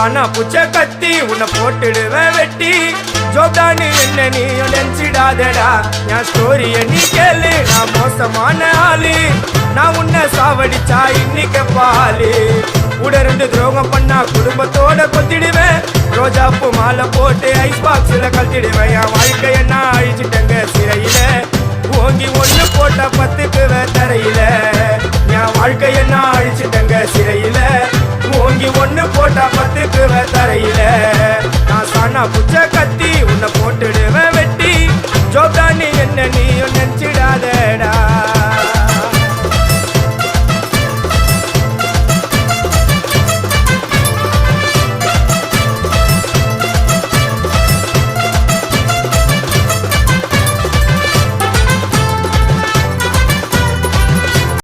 ஆனா புச்ச கத்தி உன்னை போட்டுடுவேன் வெட்டி ஜோப்டானு என்ன நீ நினைச்சிடாதடா என் ஸ்டோரிய நீ கேளு நான் மோசமான ஆளு நான் உன்னை சாவடிச்சா இன்னைக்கு பாலு உடருந்து துரோகம் பண்ணா குடும்பத்தோட கொத்திடுவேன் ரோஜாப்பு மாலை போட்டு ஐஸ் பாக்ஸ்ல கழட்டிடுவேன் என் வாழ்க்கைய நான் அழிச்சிட்டேங்க சிறையில ஓங்கி ஒண்ணு போட்ட 10க்கு தரையில